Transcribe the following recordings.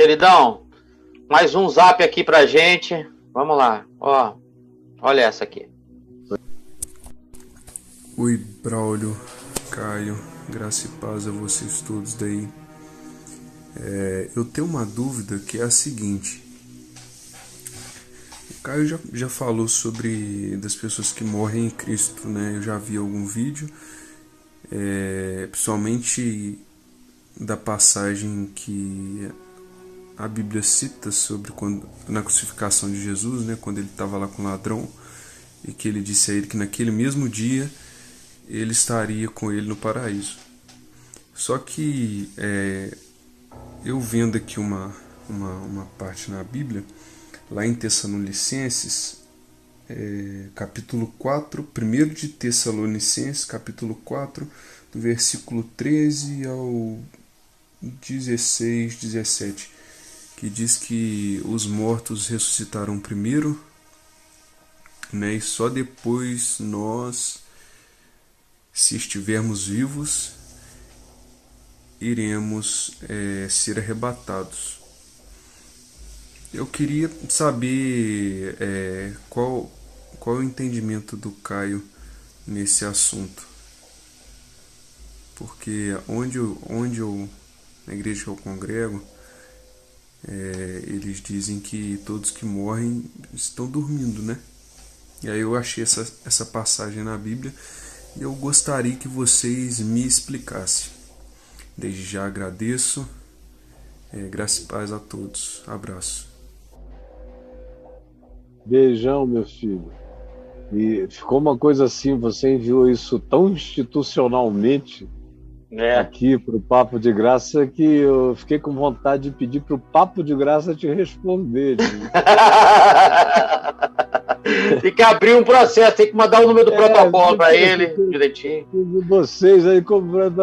Queridão, mais um zap aqui pra gente. Vamos lá. Ó, olha essa aqui. Oi, Braulio, Caio, graça e paz a vocês todos daí. Eu tenho uma dúvida que é a seguinte. O Caio já falou sobre das pessoas que morrem em Cristo, né? Eu já vi algum vídeo, principalmente da passagem que a Bíblia cita sobre na crucificação de Jesus, né? Quando ele estava lá com o ladrão e que ele disse a ele que naquele mesmo dia ele estaria com ele no paraíso. Só que eu vendo aqui uma parte na Bíblia, lá em Tessalonicenses, capítulo 4, 1 de Tessalonicenses, capítulo 4, do versículo 13 ao 16, 17, que diz que os mortos ressuscitarão primeiro, né, e só depois nós, se estivermos vivos, iremos ser arrebatados. Eu queria saber qual é o entendimento do Caio nesse assunto, porque na igreja que eu congrego, eles dizem que todos que morrem estão dormindo, né? E aí eu achei essa passagem na Bíblia e eu gostaria que vocês me explicassem. Desde já agradeço. Graça e paz a todos. Abraço. Beijão, meu filho. E ficou uma coisa assim, você enviou isso tão institucionalmente aqui para o Papo de Graça que eu fiquei com vontade de pedir para o Papo de Graça te responder. Tem que abrir um processo, tem que mandar o número do protocolo para ele, direitinho. Vocês aí cobrando.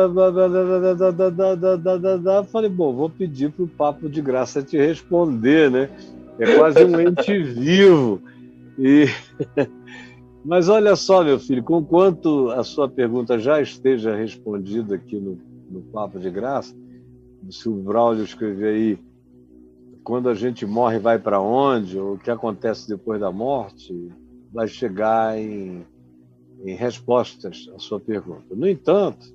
Falei, bom, vou pedir para o Papo de Graça te responder, né? É quase um ente vivo. Mas olha só, meu filho, conquanto a sua pergunta já esteja respondida aqui no Papo de Graça, se o Braulio escrever aí, quando a gente morre vai para onde, ou o que acontece depois da morte, vai chegar em respostas à sua pergunta. No entanto,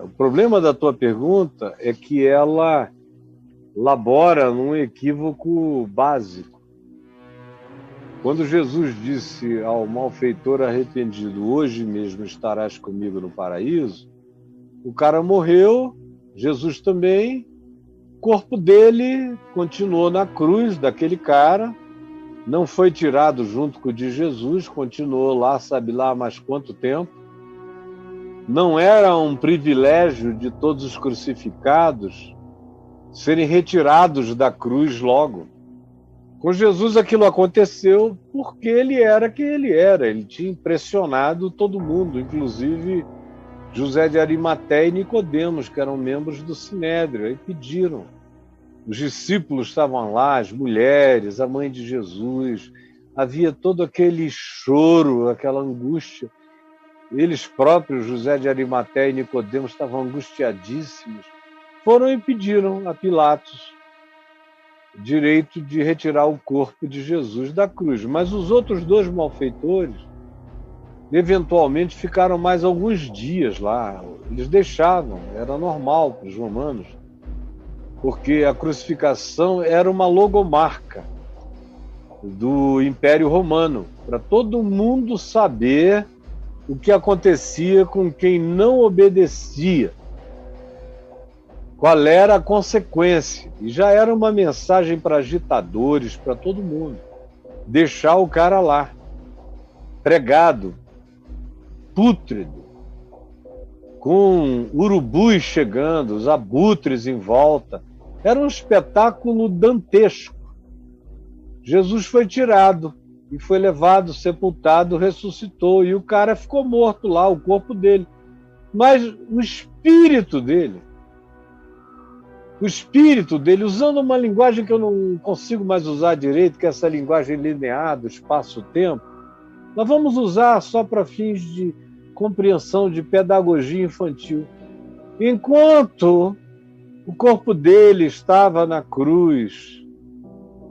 o problema da tua pergunta é que ela labora num equívoco básico. Quando Jesus disse ao malfeitor arrependido, hoje mesmo estarás comigo no paraíso, o cara morreu, Jesus também, o corpo dele continuou na cruz daquele cara, não foi tirado junto com o de Jesus, continuou lá, sabe lá mais quanto tempo. Não era um privilégio de todos os crucificados serem retirados da cruz logo. Com Jesus aquilo aconteceu porque ele era quem ele era. Ele tinha impressionado todo mundo, inclusive José de Arimateia e Nicodemos, que eram membros do Sinédrio. Aí pediram. Os discípulos estavam lá, as mulheres, a mãe de Jesus. Havia todo aquele choro, aquela angústia. Eles próprios, José de Arimateia e Nicodemos, estavam angustiadíssimos. Foram e pediram a Pilatos direito de retirar o corpo de Jesus da cruz. Mas os outros dois malfeitores, eventualmente, ficaram mais alguns dias lá. Eles deixavam, era normal para os romanos, porque a crucificação era uma logomarca do Império Romano, para todo mundo saber o que acontecia com quem não obedecia. Qual era a consequência? E já era uma mensagem para agitadores, para todo mundo. Deixar o cara lá, pregado, pútrido, com urubus chegando, os abutres em volta. Era um espetáculo dantesco. Jesus foi tirado e foi levado, sepultado, ressuscitou. E o cara ficou morto lá, o corpo dele. Mas o espírito dele, usando uma linguagem que eu não consigo mais usar direito, que é essa linguagem linear do espaço-tempo, nós vamos usar só para fins de compreensão, de pedagogia infantil. Enquanto O corpo dele estava na cruz.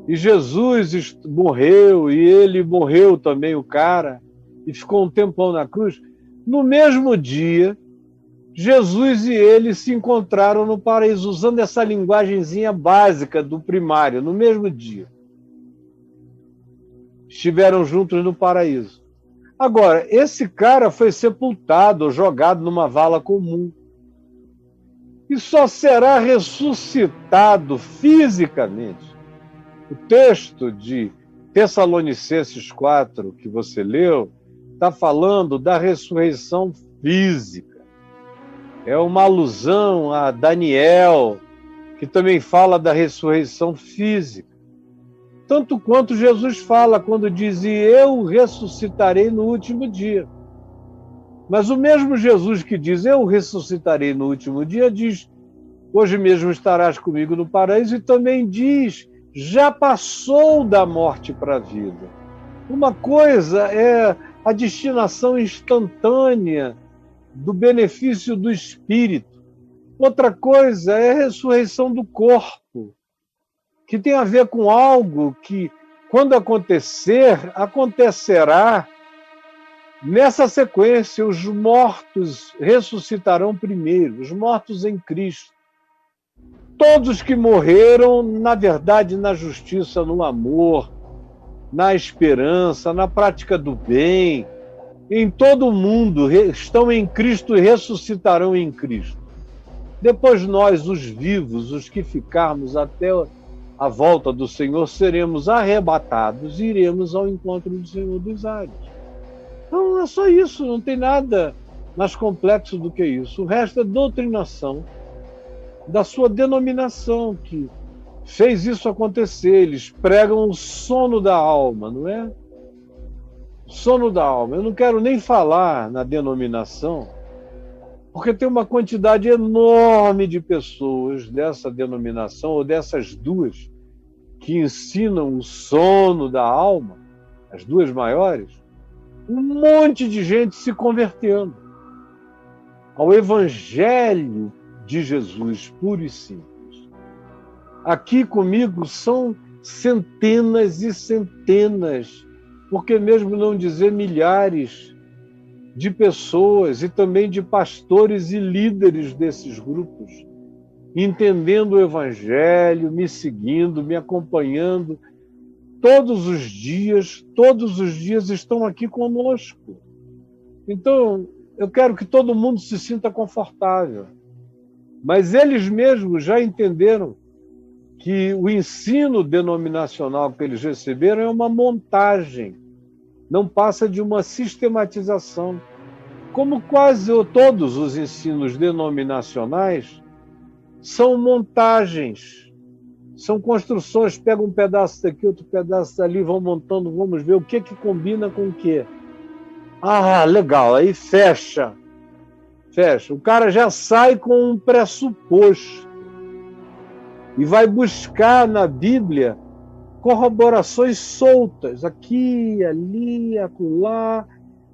E Jesus morreu, e ele morreu também, o cara, e ficou um tempão na cruz. No mesmo dia, Jesus e ele se encontraram no paraíso, usando essa linguagenzinha básica do primário, no mesmo dia. Estiveram juntos no paraíso. Agora, esse cara foi sepultado ou jogado numa vala comum. E só será ressuscitado fisicamente. O texto de Tessalonicenses 4, que você leu, está falando da ressurreição física. É uma alusão a Daniel, que também fala da ressurreição física. Tanto quanto Jesus fala quando diz: "E eu ressuscitarei no último dia". Mas o mesmo Jesus que diz: "Eu ressuscitarei no último dia", diz: "Hoje mesmo estarás comigo no paraíso", e também diz: "Já passou da morte para a vida". Uma coisa é a destinação instantânea do benefício do espírito. Outra coisa é a ressurreição do corpo, que tem a ver com algo que, quando acontecer, acontecerá nessa sequência. Os mortos ressuscitarão primeiro, os mortos em Cristo. Todos que morreram, na verdade, na justiça, no amor, na esperança, na prática do bem, em todo o mundo, estão em Cristo e ressuscitarão em Cristo. Depois nós, os vivos, os que ficarmos até a volta do Senhor, seremos arrebatados e iremos ao encontro do Senhor dos ares. Então é só isso, não tem nada mais complexo do que isso. O resto é doutrinação da sua denominação, que fez isso acontecer. Eles pregam o sono da alma, não é? O sono da alma. Eu não quero nem falar na denominação, porque tem uma quantidade enorme de pessoas dessa denominação, ou dessas duas, que ensinam o sono da alma, as duas maiores, um monte de gente se convertendo ao Evangelho de Jesus, puro e simples. Aqui comigo são centenas e centenas, por que mesmo não dizer milhares, de pessoas e também de pastores e líderes desses grupos, entendendo o Evangelho, me seguindo, me acompanhando, todos os dias estão aqui conosco. Então, eu quero que todo mundo se sinta confortável. Mas eles mesmos já entenderam que o ensino denominacional que eles receberam é uma montagem, não passa de uma sistematização. Como quase todos os ensinos denominacionais, são montagens, são construções, pega um pedaço daqui, outro pedaço dali, vão montando, vamos ver o que combina com o quê. Ah, legal, aí fecha. O cara já sai com um pressuposto e vai buscar na Bíblia corroborações soltas, aqui, ali, acolá.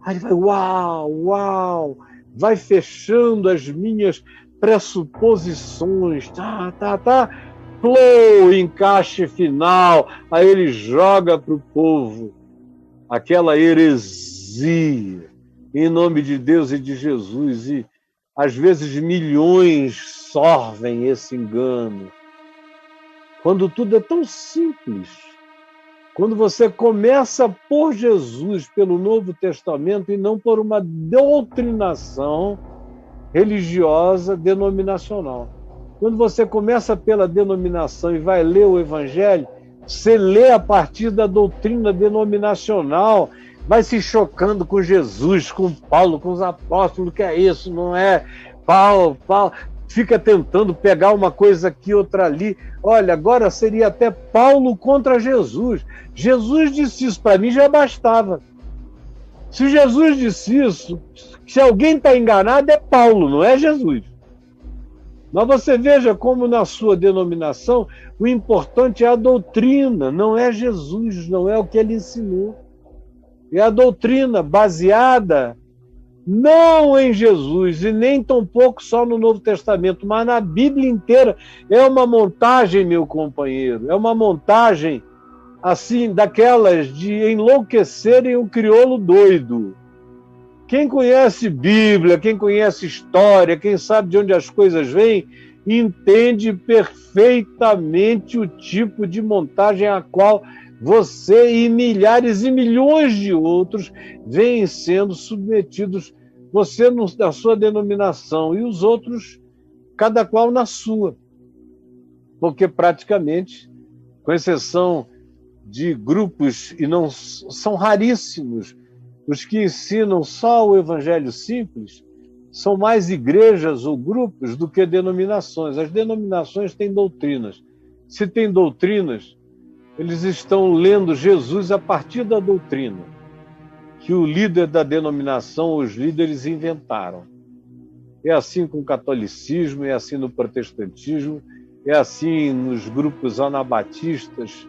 Aí vai, uau, vai fechando as minhas pressuposições, plou, encaixe final, aí ele joga para o povo aquela heresia, em nome de Deus e de Jesus, e às vezes milhões sorvem esse engano. Quando tudo é tão simples, quando você começa por Jesus, pelo Novo Testamento, e não por uma doutrinação religiosa denominacional. Quando você começa pela denominação e vai ler o Evangelho, você lê a partir da doutrina denominacional, vai se chocando com Jesus, com Paulo, com os apóstolos, que é isso, não é? Paulo, fica tentando pegar uma coisa aqui, outra ali. Olha, agora seria até Paulo contra Jesus. Jesus disse isso, para mim já bastava. Se Jesus disse isso, se alguém está enganado é Paulo, não é Jesus. Mas você veja como na sua denominação o importante é a doutrina, não é Jesus, não é o que ele ensinou. É a doutrina baseada não em Jesus, e nem tampouco só no Novo Testamento, mas na Bíblia inteira. É uma montagem, meu companheiro, é uma montagem, assim, daquelas de enlouquecerem o crioulo doido. Quem conhece Bíblia, quem conhece história, quem sabe de onde as coisas vêm, entende perfeitamente o tipo de montagem a qual você e milhares e milhões de outros vêm sendo submetidos, você na sua denominação e os outros, cada qual na sua. Porque praticamente, com exceção de grupos, e não são raríssimos, os que ensinam só o evangelho simples, são mais igrejas ou grupos do que denominações. As denominações têm doutrinas. Se tem doutrinas, eles estão lendo Jesus a partir da doutrina que o líder da denominação, os líderes inventaram. É assim com o catolicismo, é assim no protestantismo, é assim nos grupos anabatistas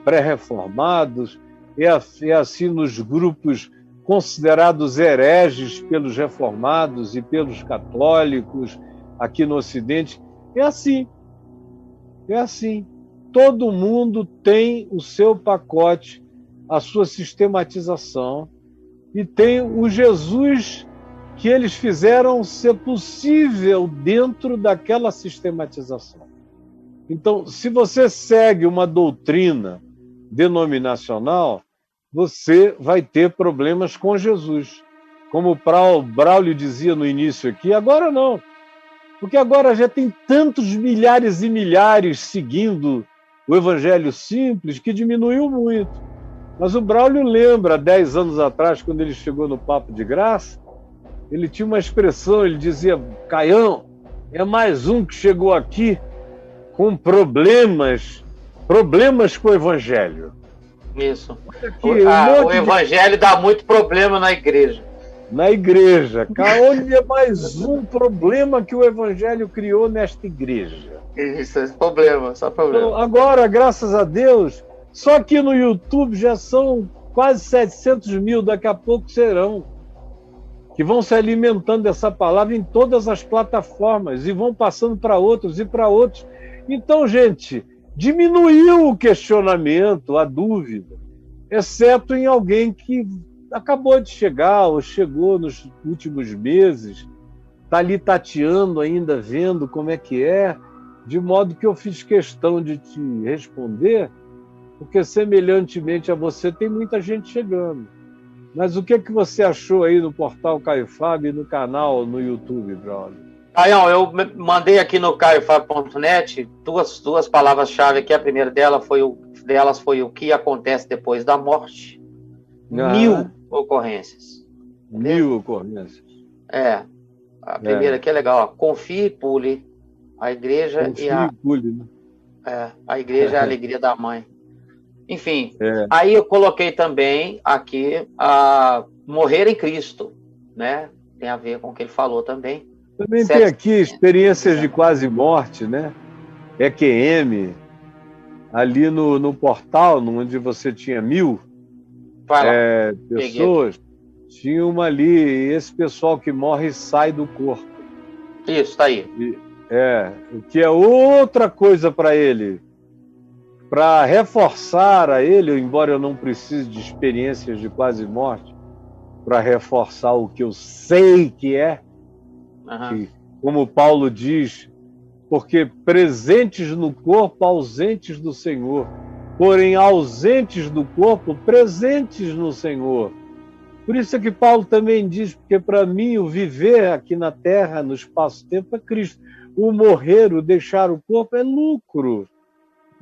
pré-reformados, é assim nos grupos considerados hereges pelos reformados e pelos católicos aqui no Ocidente. É assim. É assim. Todo mundo tem o seu pacote, a sua sistematização, e tem o Jesus que eles fizeram ser possível dentro daquela sistematização. Então, se você segue uma doutrina denominacional, você vai ter problemas com Jesus. Como o Braulio dizia no início aqui, agora não. Porque agora já tem tantos milhares e milhares seguindo o evangelho simples que diminuiu muito. Mas o Braulio lembra, 10 anos atrás, quando ele chegou no Papo de Graça, ele tinha uma expressão, ele dizia, Caião, é mais um que chegou aqui com problemas com o evangelho. Isso. Aqui, o evangelho dá muito problema na igreja. Na igreja. Olha mais um problema que o evangelho criou nesta igreja. Isso, esse problema, só problema. Então, agora, graças a Deus, só aqui no YouTube já são quase 700 mil, daqui a pouco serão, que vão se alimentando dessa palavra em todas as plataformas e vão passando para outros e para outros. Então, gente, diminuiu o questionamento, a dúvida, exceto em alguém que acabou de chegar ou chegou nos últimos meses, está ali tateando ainda, vendo como é que é, de modo que eu fiz questão de te responder, porque semelhantemente a você tem muita gente chegando. Mas o que você achou aí no portal Caio Fábio e no canal no YouTube, brother? Caião, eu mandei aqui no caiofábio.net duas palavras-chave aqui. A primeira delas foi o que acontece depois da morte. 1000 ocorrências. 1000 ocorrências. É. A primeira aqui é legal. Ó. Confie e pule. A igreja Confie e pule, né? A igreja é a alegria da mãe. Enfim, aí eu coloquei também aqui a morrer em Cristo, né? Tem a ver com o que ele falou também. Também tem aqui experiências de quase morte, né? EQM, ali no portal, onde você tinha 1000 pessoas, tinha uma ali, esse pessoal que morre sai do corpo. Isso, tá aí. O que é outra coisa para ele. Para reforçar a ele, embora eu não precise de experiências de quase morte, para reforçar o que eu sei que é, que, como Paulo diz, porque presentes no corpo, ausentes do Senhor, porém ausentes do corpo, presentes no Senhor. Por isso é que Paulo também diz, porque para mim o viver aqui na terra, no espaço-tempo, é Cristo. O morrer, o deixar o corpo é lucro.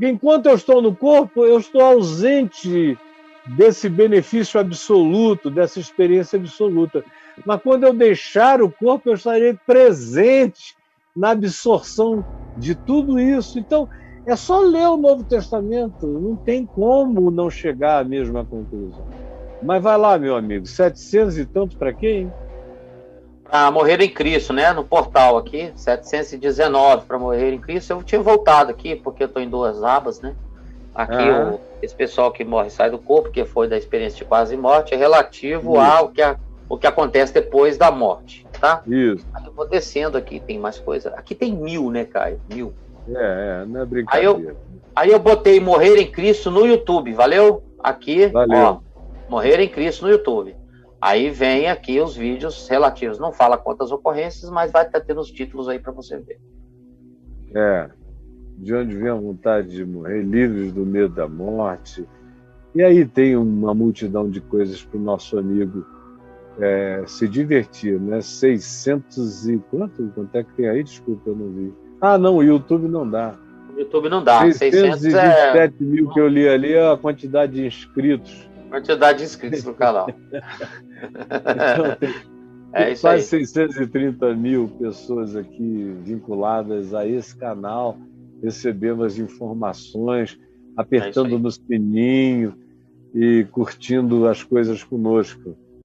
Enquanto eu estou no corpo, eu estou ausente desse benefício absoluto, dessa experiência absoluta. Mas quando eu deixar o corpo, eu estarei presente na absorção de tudo isso. Então, é só ler o Novo Testamento, não tem como não chegar à mesma conclusão. Mas vai lá, meu amigo, 700 e tanto para quem? Para morrer em Cristo, né? No portal aqui, 719 para morrer em Cristo. Eu tinha voltado aqui, porque eu estou em 2 abas, né? Aqui, esse pessoal que morre sai do corpo, que foi da experiência de quase morte, é relativo ao o que acontece depois da morte, tá? Isso. Aí eu vou descendo aqui, tem mais coisa. Aqui tem 1000, né, Caio? 1000. Não é brincadeira. Aí eu botei Morrer em Cristo no YouTube, valeu? Aqui, Valeu. ó, Morrer em Cristo no YouTube. Aí vem aqui os vídeos relativos. Não fala quantas ocorrências, mas vai estar tendo os títulos aí para você ver. De onde vem a vontade de morrer, livres do medo da morte. E aí tem uma multidão de coisas para o nosso amigo se divertir, né? 600 e... Quanto é que tem aí? Desculpa, eu não vi. Ah, não, o YouTube não dá. O YouTube não dá. 627 mil que eu li ali é a quantidade de inscritos. Quantidade de inscritos no canal. Então, tem isso aí. quase 630 mil pessoas aqui vinculadas a esse canal, recebendo as informações, apertando no sininho e curtindo as coisas conosco.